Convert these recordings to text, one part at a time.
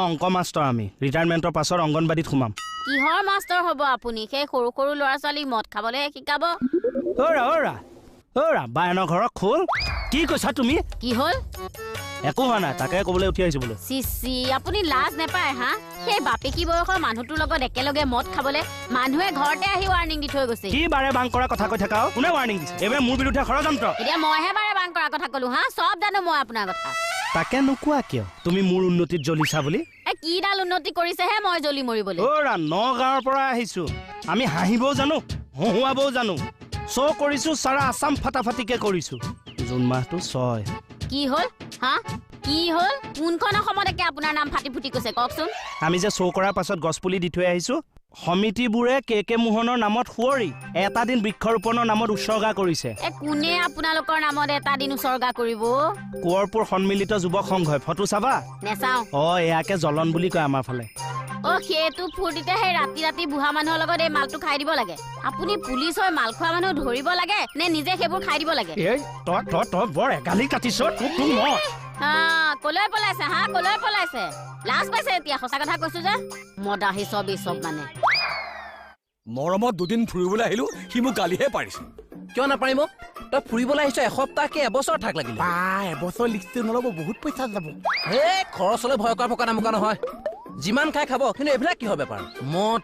অংক মাষ্টৰ আমি ৰিটায়াৰমেণ্টৰ পাছত অংগনবাদীত সোমাম কিহৰ মাষ্টৰ হ'ব আপুনি সেই সৰু সৰু ল'ৰা ছোৱালীক মদ খাবলৈ শিকাব বায়নৰ ঘৰৰ খোল কি কৈছা তুমি কি হ'ল একো হোৱা নাই তাকে ক'বলৈ উঠি আহিছো বোলো চিচি আপুনি লাজ নেপায় হা সেই বাপেকি বয়সৰ মানুহটোৰ লগত একেলগে মদ খাবলৈ মানুহে ঘৰতে আহি ৱাৰ্ণিং দি থৈ গৈছে কি বাৰে বাং কৰা কথা কৈ থাকা কোনে ৱাৰ্ণিং দিছে এইবাৰ মোৰ বিৰুদ্ধে ষড়যন্ত্ৰ এতিয়া মইহে বাৰে বাং কৰা কথা ক'লো হা চব জানো মই আপোনাৰ কথা তাকে নোকোৱা কিয় তুমি মোৰ উন্নতিত জ্বলিছা বুলি কিডাল উন্নতি কৰিছেহে মই জ্বলি মৰিবলৈ নগাঁৱৰ পৰা আহিছো আমি হাঁহিবও জানো হহুৱাবও জানো শ্ব' কৰিছো চাৰা আছাম ফাটাফাটিকে কৰিছো জুন মাহটো 6 কি হ'ল হা কি হ'ল কোনখন অসমত একে আপোনাৰ নাম ফাটি ফুটি কৈছে কওকচোন আমি যে শ্ব' কৰাৰ পাছত গছপুলি দি থৈ আহিছো সমিতিবোৰে কে মোহনৰ নামত সুঁৱৰি এটা দিন বৃক্ষৰোপণৰ নামত উৎসৰ্গা কৰিছে কোনে আপোনালোকৰ নামত এটা দিন উৎসৰ্গা কৰিব কোঁৱৰপুৰ সন্মিলিত যুৱক সংঘই ফটো চাবা নেচাও এয়াকে জ্বলন বুলি কয় আমাৰ ফালে সেইটো ফূৰ্তিতে সেই ৰাতি ৰাতি বুঢ়া মানুহৰ লগত এই মালটো খাই দিব লাগে আপুনি পুলিচ হৈ মাল খোৱা মানুহ ধৰিব লাগে নে নিজে সেইবোৰ খাই দিব লাগে তই বৰ এগালি কাটিছ কলৈ পলাইছে হা কলৈ পলাইছে লাজ পাইছে এতিয়া সঁচা কথা কৈছো যে মদাহি চব এই চব মানে মৰমত দুদিন ফুৰিবলৈ আহিলো সি মোক গালিহে পাৰিছে কিয় নাপাৰিম তই ফুৰিবলৈ আহিছ এসপ্তাহকে এবছৰ থাক লাগিলে এবছৰ লিষ্টে নল'ব বহুত পইচা যাব খৰচলৈ ভয় কৰা পকা নামকা নহয় যিমান খাই খাব কিন্তু এইবিলাক কিহৰ বেপাৰ মদ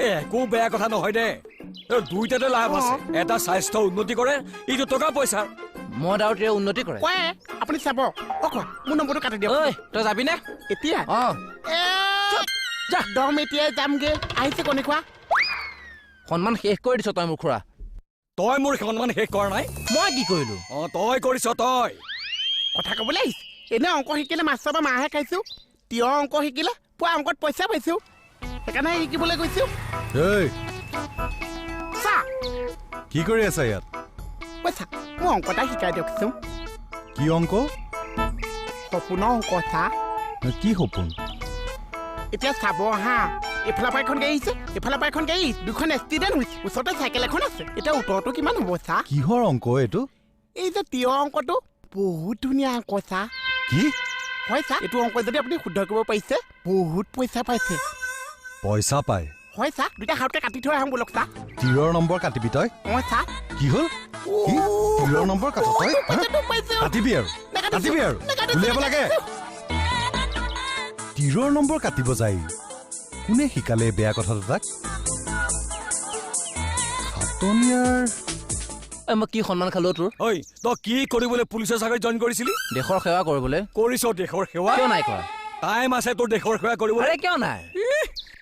একো বেয়া কথা নহয় দে দুইটাতে লাভ আছে এটা স্বাস্থ্য উন্নতি কৰে ইটো টকা পইচা মদ আৰু টিৰে উন্নতি কৰে আপুনি চাব মোৰ নম্বৰটো কাটি দিয়ক তই যাবি নে এতিয়া দম এতিয়াই যামগে আহিছে কণী খোৱা সন্মান শেষ কৰি দিছ তই মোৰ খুৰা তই মোৰ সন্মান শেষ কৰা নাই মই কি কৰিলো তই কৰিছ তই কথা ক'বলৈ আহিছে এনে অংক শিকিলে মাষ্টৰ বা মাহে খাইছো তিয়হ অংক শিকিলে পুৱা অংকত পইচা পাইছো সেইকাৰণে শিকিবলৈ গৈছো কি কৰি আছা ইয়াত পইচা মোৰ অংক এটা শিকাই দিয়কচোন কি অংক সপোনৰ অংক চা কি সপোন এতিয়া চাব হা এফালৰ পৰা এখন গাড়ী আহিছে এফালৰ পৰা এখন গাড়ী দুখন এক্সিডেণ্ট হৈছে ওচৰতে চাইকেল এখন আছে এতিয়া উত্তৰটো কিমান হ'ব চা কিহৰ অংক এইটো এই যে তিয়হ অংকটো বহুত ধুনীয়া অংক চা কি হয় চা এইটো অংক যদি আপুনি শুদ্ধ কৰিব পাৰিছে বহুত পইচা পাইছে পইচা পায় হয় চা দুটা হাততে কাটি থৈ আহোঁ বোলক চা তিৰৰ নম্বৰ কাটিবি তই চা কি হ'ল তিৰৰ নম্বৰ কাট তই কাটিবি আৰু উলিয়াব লাগে তিৰৰ নম্বৰ কাটিব যায় কোনে শিকালে বেয়া কথাটো তাক খাটনিয়াৰ মই কি সন্মান খালো তোৰ তই কি কৰিবলৈ পুলিচৰ চাকৰি জইন কৰিছিলি দেশৰ সেৱা কৰিবলৈ কৰিছ দেশৰ সেৱা কিয় নাই কৰা টাইম আছে তোৰ দেশৰ সেৱা কৰিবলৈ কিয় নাই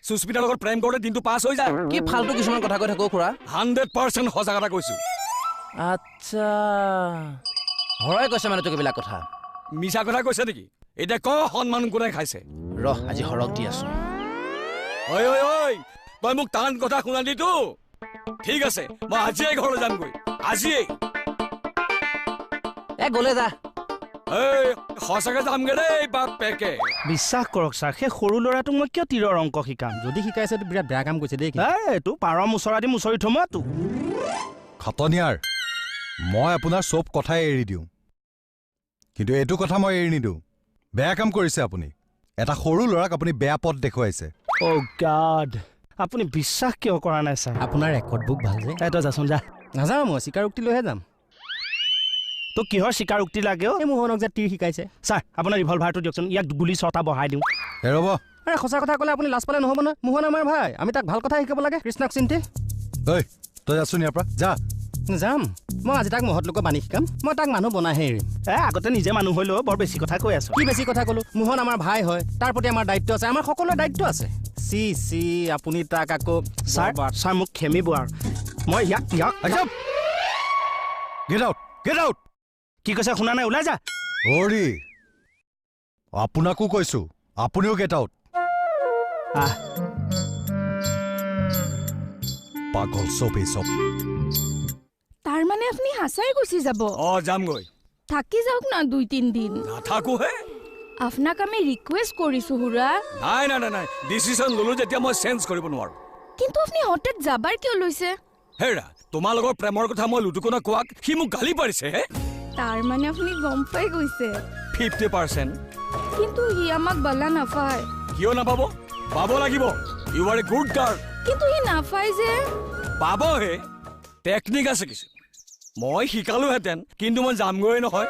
সুস্মিতাৰ লগত প্ৰেম কৰোঁতে দিনটো পাছ হৈ যায় কি ফাল্টু কিছুমান কথা কৈ থাকো খুৰা 100% সঁচা কথা কৈছো আচ্ছা হৰাই কৈছে মানে তোক এইবিলাক কথা মিছা কথা কৈছে নেকি এতিয়া ক সন্মান কোনে খাইছে ৰহ আজি হৰক দি আছো তই মোক টান কথা শুনা দিতো ঠিক আছে মই আজিয়ে ঘৰলৈ যামগৈ আজিয়ে গ'লে যা সঁচাকে যামগে দেই বাপ পেকে বিশ্বাস কৰক ছাৰ সেই সৰু ল'ৰাটোক মই কিয় তিৰৰ অংক শিকাম যদি শিকাইছে বিৰাট বেয়া কাম কৰিছে দেই এইটো পাৰ মুচৰা দি মুচৰি থম তোক খাটনিয়াৰ মই আপোনাৰ চব কথাই এৰি দিওঁ কিন্তু এইটো কথা মই এৰি নিদিওঁ বেয়া কাম কৰিছে আপুনি এটা সৰু ল'ৰাক আপুনি বেয়া পথ দেখুৱাইছে গড আপুনি বিশ্বাস কিয় কৰা নাই ছাৰ আপোনাৰ ৰেকৰ্ড বুক ভাল যে তই যাচোন যা নাযাওঁ মই স্বীকাৰোক্তি লৈহে যাম তোক কিহৰ স্বীকাৰোক্তি লাগে এই মোহনক যে তীৰ শিকাইছে ছাৰ আপোনাৰ ৰিভলভাৰটো দিয়কচোন ইয়াক গুলি 6টা বহাই দিওঁ ৰ'ব সঁচা কথা ক'লে আপুনি লাজ পালে নহ'ব নহয় মোহন আমাৰ ভাই আমি তাক ভাল কথা শিকাব লাগে কৃষ্ণক চিন্তি তই যাচোন ইয়াৰ পৰা যা যাম মই আজি তাক মহৎ লোকক বানি শিকাম মই তাক মানুহ বনাইহে এৰিম আগতে নিজে মানুহ হৈ লওঁ বৰ বেছি কথা কৈ আছো কি বেছি কথা ক'লো মোহন আমাৰ ভাই হয় তাৰ প্ৰতি আমাৰ দায়িত্ব আছে আমাৰ সকলোৰে দায়িত্ব আছে চি আপুনি তাক আকৌ ছাৰ মোক খেমিব আৰু মই ইয়াক গেট আউট কি কৈছে শুনা নাই ওলাই যা আপোনাকো কৈছো আপুনিও গেট আউট পাগল চবেই চব তাৰ মানে আপুনি হাসাই গুচি যাব যামগৈ থাকি যাওক না 2-3 দিন নাথাকো হে আপোনাক আমি ৰিকুৱেষ্ট কৰিছো হুৰা নাই ডিসিশন ললো যেতিয়া মই চেঞ্জ কৰিব নোৱাৰো কিন্তু আপুনি হঠাৎ যাবাৰ কিয় লৈছে হেৰা তোমালোকৰ প্ৰেমৰ কথা মই লুটুকনা কোৱাক সি মোক গালি পাৰিছে হে তাৰ মানে আপুনি গম পাই গৈছে 50% কিন্তু সি আমাক বালা নাপায়। কিয় নাপাব? পাব লাগিব। You are a good girl. কিন্তু সি নাপায় যে। পাবহে, টেকনিক আছে কিছু। মই শিকালোহেঁতেন, কিন্তু মই যামগৈ নহয়।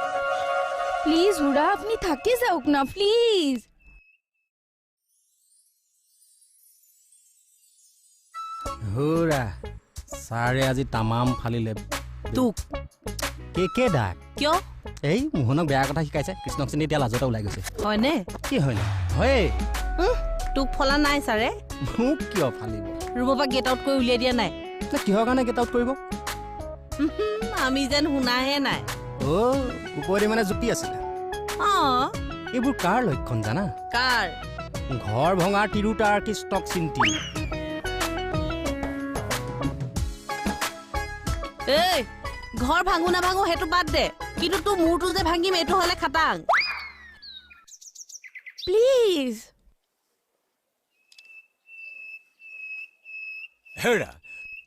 প্লিজ হুৰা, আপুনি থাকি যাওক না প্লিজ। হুৰা ছাৰে আজি তামাম ফালিলে তোক কে ডাক। কিয় এই মোহনক বেয়া কথা শিকাইছে, কৃষ্ণক চিনি এতিয়া লাজতে ওলাই গৈছে। হয়নে? কি হয়নে? হয়। তোক ফলা নাই ছাৰে? মোক কিয় ফালিব? ৰুমৰ পৰা গেট আউট কৰি উলিয়াই দিয়া নাই? কিহৰ কাৰণে গেট আউট কৰিব? আমি যেন শুনাহে নাই। ওপৰেদি মানে জুপি আছিলে। এইবোৰ কাৰ লক্ষণ জানা? কাৰ? ঘৰ ভঙাৰ তিৰোতাৰ কৃষ্ণক চিন্তি। এই ঘৰ ভাঙো নাভাঙো সেইটো বাদ দে, কিন্তু তোৰ মূৰটো যে ভাঙিম এইটো হলে খাটাং। প্লিজ। হেৰা,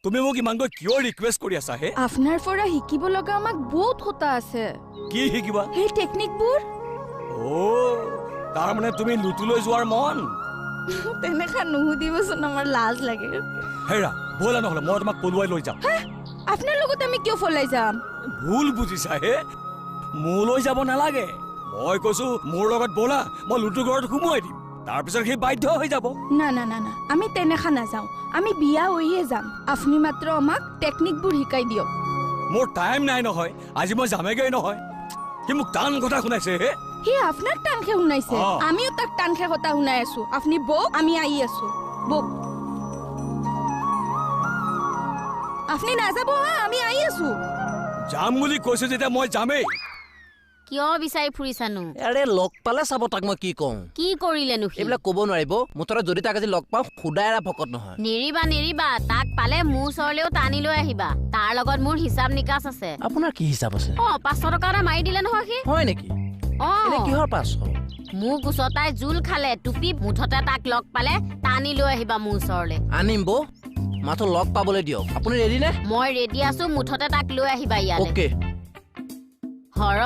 তুমি মোক ইমানকৈ কিয় ৰিকুৱেষ্ট কৰি আছা হে? আপোনাৰ পৰা শিকিব লগা আমাক বহুত কথা আছে। কি শিকিবা? সেই টেকনিকবোৰ। তাৰমানে তুমি লুটুলৈ যোৱাৰ মন? তেনেকা নুসুধিবচোন, আমাৰ লাজ লাগে। হেৰা, ব'লা নহ'লে মই তোমাক পলুৱাই লৈ যাম। আপোনাৰ লগত আমি কিয় ফলাই যাম? ভুল বুজিছা হে, মোলৈ যাব নালাগে। মই কৈছো মোৰ লগত ব'লা, মই লুটু ঘৰত সোমোৱাই দিম। তাৰপিছত সি বাধ্য হৈ যাব। না না না না, আমি তেনেকা নাযাওঁ। আমি বিয়া হৈয়ে যাম। আপুনি মাত্ৰ আমাক টেকনিকবোৰ শিকাই দিয়ক। মোৰ টাইম নাই নহয়, আজি মই যামেগৈ নহয়। সি মোক টান কথা শুনাইছে হে। সি আপোনাক টানকে শুনাইছে, আমিও তাক টানকে কথা শুনাই আছো। আপুনি বক, আমি আহি আছো। বক। আপুনি নাযাব হা, আমি আহি আছো। যাম বুলি কৈছো যেতিয়া মই যামেই। কিয় বিচাৰি ফুৰিছানো? আৰে লগ পালে চাব তাক মই কি কওঁ। কি কৰিলেনো সি? এইবিলাক ক'ব নোৱাৰিব। মুঠতে যদি তাক আজি লগ পাওঁ সুদাই এৰা ভকত নহয়। নেৰিবা, তাক পালে মোৰ ওচৰলৈও টানি লৈ আহিবা। তাৰ লগত মোৰ হিচাপ নিকাচ আছে। আপোনাৰ কি হিচাপ আছে? 500 টকা এটা মাৰি দিলে নহয় সি। হয় নেকি? কিহৰ 500? মোক উচতাই জোল খালে, টুপি মুঠতে তাক লগ পালে টানি লৈ আহিবা মোৰ ওচৰলৈ। আনিম বৌ, মাথো লগ পাবলৈ দিয়ক। আপুনি ৰেডি নে? মই ৰেডি আছো, মুঠতে তাক লৈ আহিবা ইয়ালৈ। অ'কে। হৰ,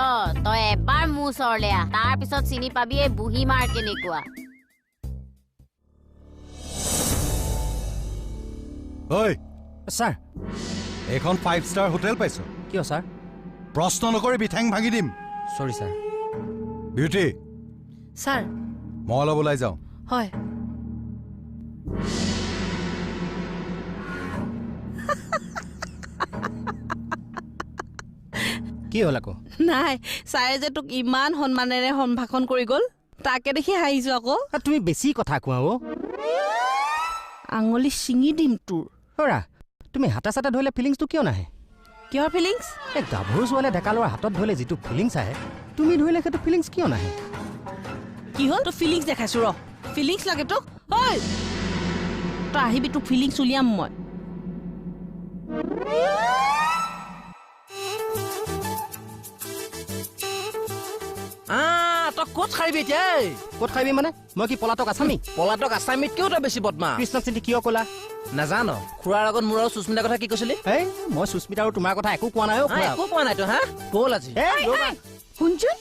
তই এবাৰ মোৰ ওচৰলৈ আহ, তাৰ পিছত চিনি পাবি এই বুঢ়ী মাৰ কেনেকুৱা। ঐ ছাৰ। এইখন 5 ষ্টাৰ হোটেল পাইছো। কিয় ছাৰ? প্ৰশ্ন নকৰিবি, ঠেং ভাঙি দিম। চৰি ছাৰ। Beauty, sir. মই অলপ ওলাই যাওঁ। হয়। কি হ'ল আকৌ? নাই, ছাৰে যে তোক ইমান সন্মানেৰে সম্ভাষণ কৰি গ'ল, তাকে দেখি হাঁহিছো আকৌ। তুমি বেছি কথা কোৱা। আঙুলি ছিঙি দিম তোৰ। হৰা, তুমি হাতে চাতে ধৰিলে ফিলিংছটো কিয় নাহে? কিহৰ ফিলিংছ? এই গাভৰু ছোৱালীয়ে ডেকা ল'ৰাৰ হাতত ধৰিলে যিটো ফিলিংছ আহে, তুমি ধৰিলে সেইটো ফিলিংছ কিয় নাহে? কি হ'ল? তোৰ ফিলিংছ দেখাইছো ৰ। ফিলিংছ লাগে তোক? ঐ তই আহিবি, তোক ফিলিংছ উলিয়াম মই। তই ক'ত খাৰিবি এতিয়া? ক'ত খাবি মানে? মই কি পলাতক আছামি? পলাতক আছামিতকেও তই বেছি বদমা। কৃষ্ণক চিন্তি কিয় ক'লা? নাজানো। খুৰাৰ আগত মোৰ আৰু সুস্মিতাৰ কথা কি কৈছিলি? এই মই সুস্মিতা আৰু তোমাৰ কথা একো কোৱা নাই। একো কোৱা নাই তই। ব'ল আজি। শুনচোন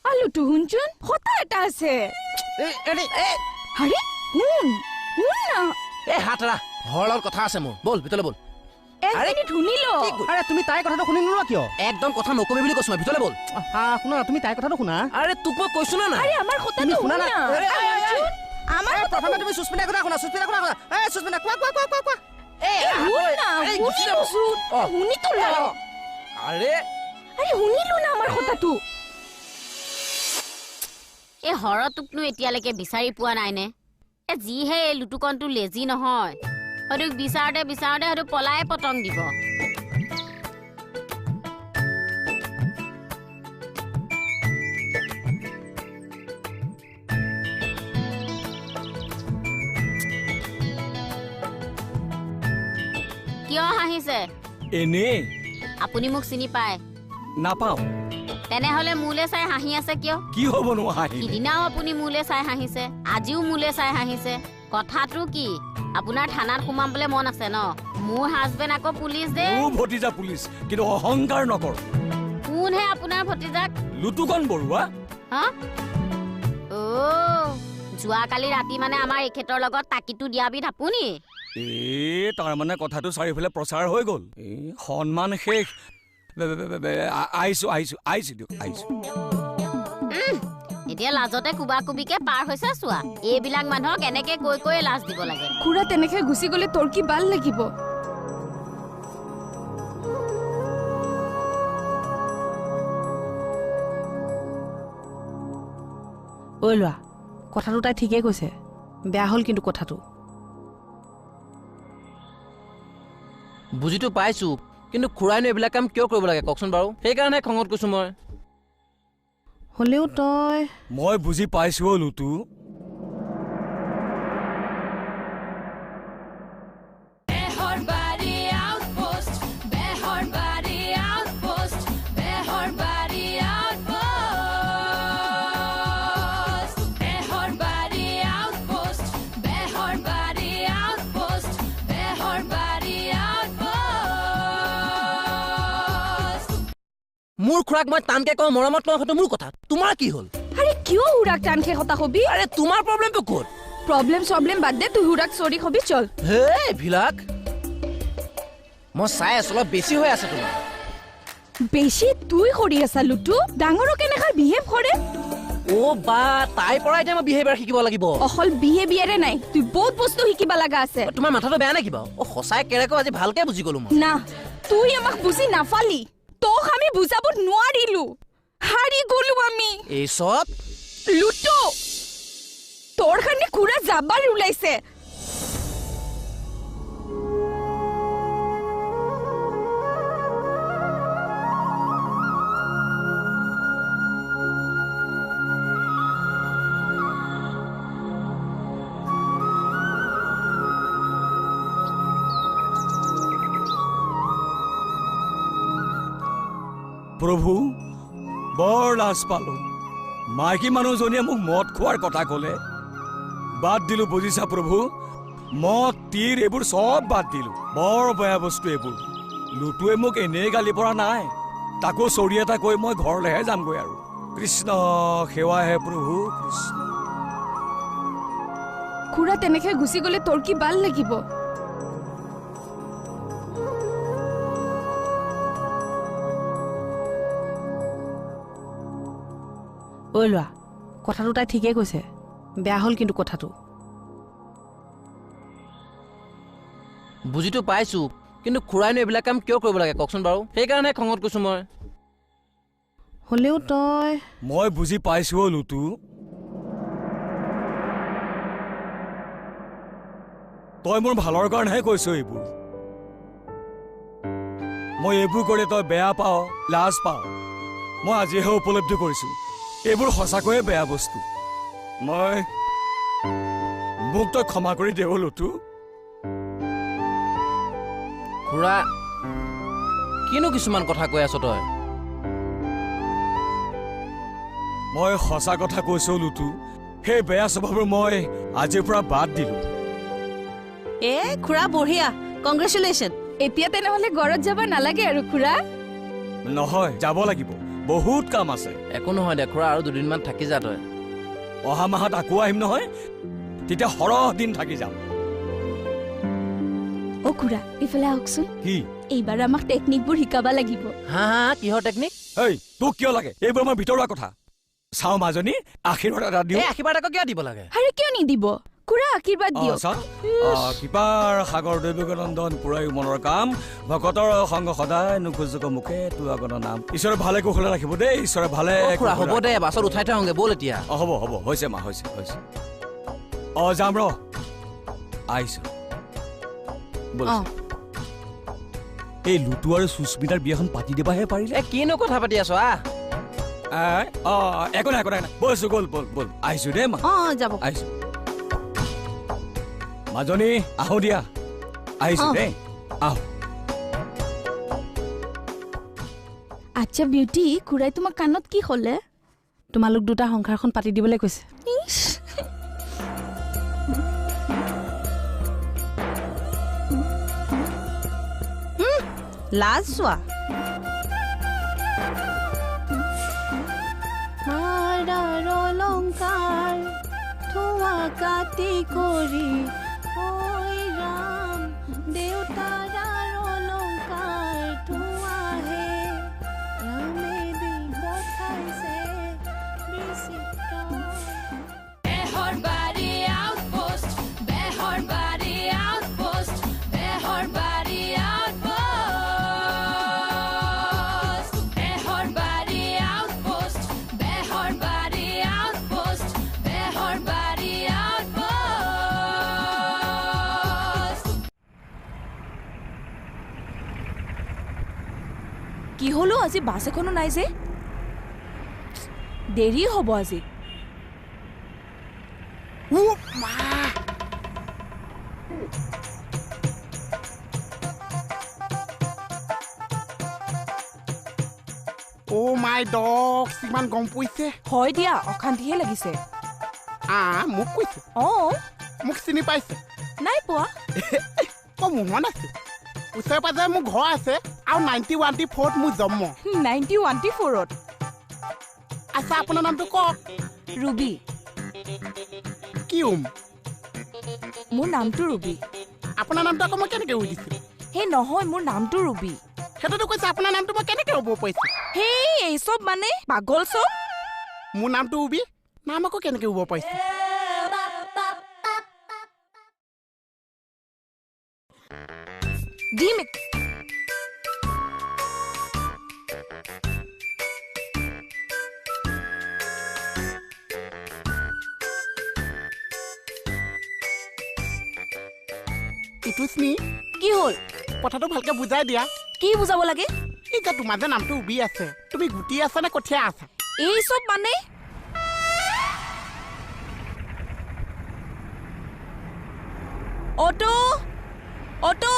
আলুটো, শুনচোন কথা এটা আছে। আৰে শুন না। হাত এৰা, ঘৰৰ লগত কথা আছে মোৰ। ব'ল ভিতৰলৈ ব'ল। আৰে তুমি তাইৰ কথাটো শুনি নোলোৱা কিয়? একদম কথা নকবি বুলি কৈছো মই। ভিতৰলৈ ব'ল। শুনা, তুমি তাইৰ কথাটো শুনা। আৰে তোক মই কৈছো না। আমাৰ কথাটো শুনা না। প্ৰথমে তুমি সুস্মিতাৰ কথা শুনা। সুস্মিতাৰ কথা শুনা। সুস্মিতা কোৱা। শুনিলো না আমাৰ কথাটো। এই হৰটোকনো এতিয়ালৈকে বিচাৰি পোৱা নাইনে? যিহে এই লুটুকণটো লেজি নহয়, হয়তো বিচাৰোতে হয়তো পলাই পতং দিব। কিয় হাঁহিছে? এনেই। আপুনি মোক চিনি পায়? নাপাওঁ। তেনেহলে মোলে চাই হাঁহি আছে কিয়? কি হ'বনো হাঁহি? সিদিনাও আপুনি মোলে চাই হাঁহিছে, আজিও মোলে চাই হাঁহিছে। কথাটো কি, আপোনাৰ থানাত সোমাবলৈ মন আছে ন? মোৰ হাজবেণ্ড আকৌ পুলিচ দে। মোৰ ভতিজা পুলিচ, কিন্তু অহংকাৰ নকৰ। কোনহে আপোনাৰ ভতিজাক লুটুকণ বৰুৱা হা যোৱাকালি ৰাতি মানে আমাৰ এখেতৰ লগত তাকিটো দিয়াবিধ আপুনি তাৰমানে কথাটো চাৰিওফালে প্ৰচাৰ হৈ গ'ল সন্মান শেষ আহিছো দিয়ক আহিছো এতিয়া লাজতে কুবা কুবিকে পাৰ হৈছে চোৱা এইবিলাক মানুহক এনেকে কৈ কৈ লাজ দিব লাগে খুৰা তেনেকে গুচি গলে তোৰ কি ভাল লাগিব ঐ লোৱা কথাটো তাই ঠিকেই কৈছে বেয়া হ'ল কিন্তু কথাটো বুজিটো পাইছো কিন্তু খুৰাইনো এইবিলাক কাম কিয় কৰিব লাগে কওকচোন বাৰু সেইকাৰণে খঙত কৈছো হ'লেও তই মই বুজি পাইছো লুটু মোৰ খুৰাক মই টানকে কওঁ মৰমত কওঁ সেইটো মোৰ কথা তোমাৰ কি হ'ল আৰে কিয় হুৰাক টানকে কথা কবি আৰে তোমাৰ প্ৰব্লেমটো ক'ত প্ৰব্লেম বাদ দে তুই হুৰাক চৰি কবি চল হে ভিলাক মই চাই আছো অলপ বেছি হৈ আছে তোমাৰ বেছি তুই কৰি আছা লুটু ডাঙৰক কেনেকা বিহেভ কৰে ও বা তাই পৰা এতিয়া মই বিহেভিয়াৰ শিকিব লাগিব অকল বিহেভিয়াৰে নাই তুই বহুত বস্তু শিকিবা লাগা আছে তোমাৰ মাথাটো বেয়া নে কিবা ও সঁচাই কেৰেকো আজি ভালকে বুজি গলো মই না তুই আমাক বুজি নাপালি তোক আমি বুজাব নোৱাৰিলো হাৰি গলো আমি এই সব লুটু তোৰ কাৰণে খুৰা যাবাৰ ওলাইছে প্ৰভু বৰ লাজ পালো মাইকী মানুহজনীয়ে মোক মদ খোৱাৰ কথা ক'লে বাদ দিলো বুজিছা প্ৰভু মদ তীৰ এইবোৰ চব বাদ দিলো বৰ বেয়া বস্তু এইবোৰ লুটুৱে মোক এনেই গালি পৰা নাই তাকো চৰি এটা কৈ মই ঘৰলৈহে যামগৈ আৰু কৃষ্ণ সেৱা হে প্ৰভু কৃষ্ণ খুৰা তেনেকে গুচি গলে তোৰ কি ভাল লাগিব ঐ লোৱা কথাটো তাই ঠিকেই কৈছে বেয়া হ'ল কিন্তু কথাটো বুজিটো পাইছো কিন্তু খুৰাইনো এইবিলাক কাম কিয় কৰিব লাগে কওকচোন বাৰু সেইকাৰণে খঙত কৈছো হ'লেও তই মই বুজি পাইছো লুটু তই মোৰ ভালৰ কাৰণেহে কৈছ এইবোৰ মই এইবোৰ কৰি তই বেয়া পাও লাজ পাও মই আজিহে উপলব্ধি কৰিছো এইবোৰ সঁচাকৈয়ে বেয়া বস্তু মই মোক তই ক্ষমা কৰি দেও লুটু খুৰা কিনো কিছুমান কথা কৈ আছ তই মই সঁচা কথা কৈছো লুটু সেই বেয়া স্বভাৱবোৰ মই আজিৰ পৰা বাদ দিলো এ খুৰা বঢ়িয়া কংগ্ৰেচুলেশ্যন এতিয়া তেনেহলে ঘৰত যাব নালাগে আৰু খুৰা নহয় যাব লাগিব বহুত কাম আছে একো নহয় দে খুৰা আৰু দুদিনমান থাকি যা তই অহা মাহত আকৌ আহিম নহয় তেতিয়া সৰহ দিন থাকি যাম অ খুৰা ইফালে আহকচোন কি এইবাৰ আমাক টেকনিকবোৰ শিকাব লাগিব হা হা কিহৰ টেকনিক এই তোক কিয় লাগে এইবোৰ আমাৰ ভিতৰুৱা কথা চাও মাজনী আশীৰ্বাদ এটা দিওঁ এই আশীৰ্বাদ আকৌ কিয় দিব লাগে আৰে কিয় নিদিব খুৰা আশীৰ্বাদ দিয়ক কৃপাৰ সাগৰ দৈৱিকনন্দন পুৰাই মনৰ কাম ভকতৰ সংগ সদায় নোখোজক মুখে তোৰ নাম ঈশ্বৰে ভালে কুশলে ৰাখিব দেই ঈশ্বৰে ভালে খুৰা হ'ব দে বাছত উঠাই থওঁগে ব'ল এতিয়া হ'ব হৈছে মা হৈছে যাম ৰ আহিছো এই লুটু আৰু সুস্মিতাৰ বিয়াখন পাতি দিবাহে পাৰিলে এ কিনো কথা পাতি আছ একো নাই বলছো বল আহিছো দেই মা যাব আহিছো মাজনী আহো দিয়া আহিছো দেই আহ আচ্ছা বিউটি খুৰাই তোমাক কাণত কি ক'লে তোমালোক দুটা সংসাৰখন পাতি দিবলৈ কৈছে লাজ চোৱা অলংকাৰ ধোৱা কাটি কৰি ঐ ৰাম দেউতাৰ অলংকাৰ ধোৱাহে ৰামে দি পঠাইছে বিচিত্ৰ Behorbarie outpost, Behorbarie outpost, Behorbarie outpost, Behorbarie outpost, Behorbarie outpost, Behorbarie outpost. কি হলো আজি বাছ এখনো নাই যে দেৰি হ'ব আজি অ' মাই ডগ ইমান গম পৰিছে হয় দিয়া অশান্তিহে লাগিছে মোক কৈছে অঁ মোক চিনি পাইছে নাই পোৱা মই মোহন আছো ওচৰে পাজৰে মোৰ ঘৰ আছে আৰু 91-4ত মোৰ জন্ম 91-4ত আচ্ছা আপোনাৰ নামটো কওক ৰুবি কি মোৰ নামটো ৰুবি আপোনাৰ নামটো আকৌ মই কেনেকৈ সুধিছোঁ হে নহয় মোৰ নামটো ৰুবি সেইটোতো কৈছে আপোনাৰ নামটো মই কেনেকৈ ৰ'ব পাৰিছোঁ হেই এই চব মানে পাগল চব মোৰ নামটো উবি নাম আকৌ কেনেকৈ ৰুব পাৰিছোঁ দিম ইটুস্মি কি হ'ল কথাটো ভালকৈ বুজাই দিয়া কি বুজাব লাগে এতিয়া তোমাৰ যে নামটো উবি আছে তুমি গুটি আছা নে কঠীয়া আছা এই চব মানে অটো অটো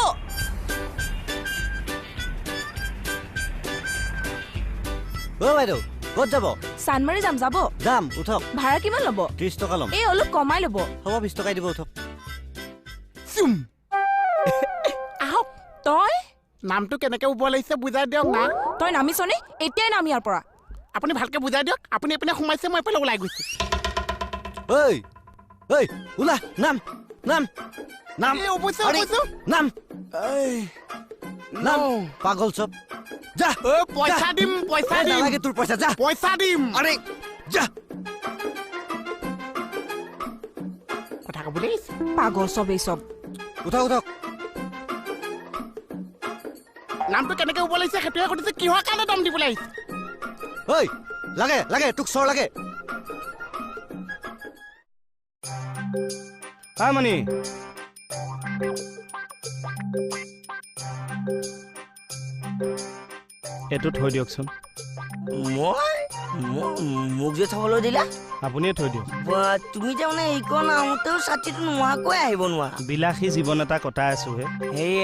বাইদেউ ক'ত যাব চানমাৰি যাম যাব যাম উঠক ভাড়া কিমান ল'ব 30 টকা ল'ম এই অলপ কমাই ল'ব হ'ব 20 টকাই দিব উঠক আহক তই নামটো কেনেকৈ উব লাগিছে বুজাই দিয়ক না তই নামিছনে এতিয়াই নাম ইয়াৰ পৰা আপুনি ভালকৈ বুজাই দিয়ক আপুনি এইপিনে সোমাইছে মই এইফালে ওলাই গৈছোঁ ঐ ঐ ওলা নাম নাম নাম এই অৱশ্যে আৰে, অৱশ্যে নাম নাম পাগল চব যা পইচা দিম পইচা দিম নালাগে তোৰ পইচা যা পইচা দিম আৰে যা কথা ক'বলৈ আহিছে পাগল চব এই চব উঠক উঠক নামটো কেনেকৈ উব লাগিছে সেইটোৱে সুধিছে কিহৰ কাৰণে দম দিবলৈ আহিছে ঐ লাগে লাগে তোক চৰ লাগে মানি এইটো থৈ দিয়কচোন মোক যে থবলৈ দিলা আপুনিয়ে থৈ দিয়ক তুমি যে মানে এইকণ আহোঁতেও ছাতিটো নোহোৱাকৈ আহিব নোৱাৰা বিলাসী জীৱন এটা কটাই আছো হে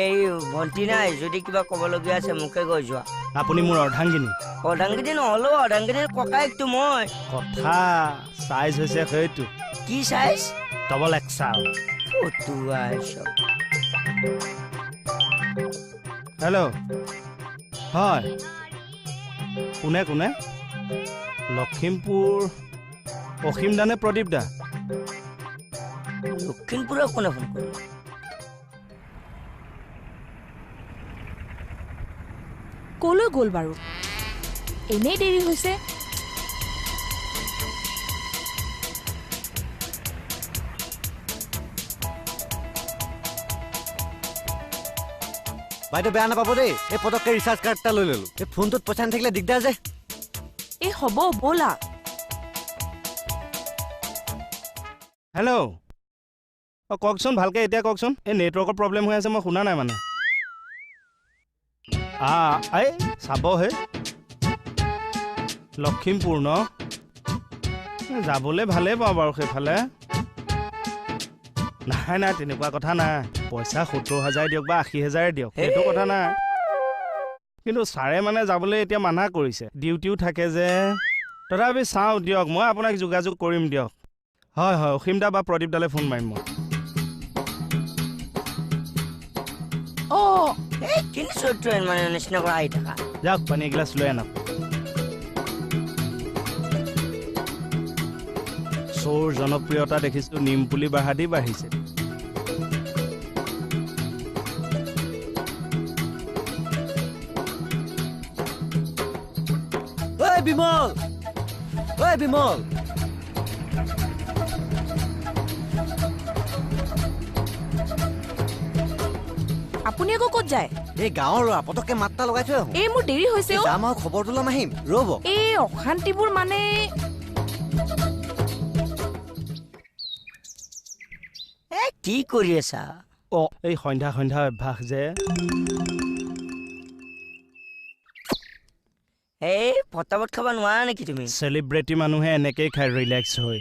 এই ভণ্টি নাই যদি কিবা ক'বলগীয়া আছে মোকে কৈ যোৱা আপুনি মোৰ অৰ্ধাংগিনী অৰ্ধাংগিনী নহ'লেও অৰ্ধাংগিনীৰ ককায়েকটো মই কথা চাইজ হৈছে সেইটো কি চাইজ ডবল এক্সাল ফটুৱা চব হেল্ল' হয় কোনে কোনে লখিমপুৰ অসীম দা নে প্ৰদীপ দা লখিমপুৰৰ কোনে ফোন কৰিলে কলৈ গ'ল বাৰু এনেই দেৰি হৈছে বাইদেউ বেয়া নাপাব দেই এই পটককৈ ৰিচাৰ্জ কাৰ্ড এটা লৈ ল'লো এই ফোনটোত পইচা নাথাকিলে দিগদাৰ যে এই হ'ব ব'লা হেল্ল' কওকচোন ভালকৈ এতিয়া কওকচোন এই নেটৱৰ্কৰ প্ৰব্লেম হৈ আছে মই শুনা নাই মানে এই চাবহে লখিমপুৰ ন যাবলৈ ভালেই পাওঁ বাৰু সেইফালে নাই নাই তেনেকুৱা কথা নাই পইচা 70,000 দিয়ক বা 80,000 দিয়ক সেইটো কথা নাই কিন্তু ছাৰে মানে যাবলৈ এতিয়া মানা কৰিছে ডিউটিও থাকে যে তথাপি চাওঁ দিয়ক মই আপোনাক যোগাযোগ কৰিম দিয়ক হয় হয় অসীম দা বা প্ৰদীপ দালৈ ফোন মাৰিম মই এই কিন্তু চৰিত্ৰ মানে নিচিনা কৰা আহি থাকা যাওক পানী এগিলাচ লৈ আনক শ্ব'ৰ জনপ্ৰিয়তা দেখিছোঁ নিমপুলি বাঢ়া দি বাঢ়িছে। ঐ বিমল, ঐ বিমল, আপুনি আকৌ ক'ত যায়? এই গাঁৱৰ ল'ৰা পতককে মাত্ৰা লগাই থৈ আহোঁ। এই মোৰ দেৰি হৈছে অ'। যাম আৰু খবৰটো ল'ম আহিম, ৰ'ব। এই অশান্তিবোৰ মানে কি কৰি আছা? এই সন্ধ্যা সন্ধ্যা অভ্যাস যে। এই পটাপট খাব নোৱাৰা নেকি তুমি? চেলিব্ৰিটি মানুহে এনেকেই খায় ৰিলেক্স হৈ।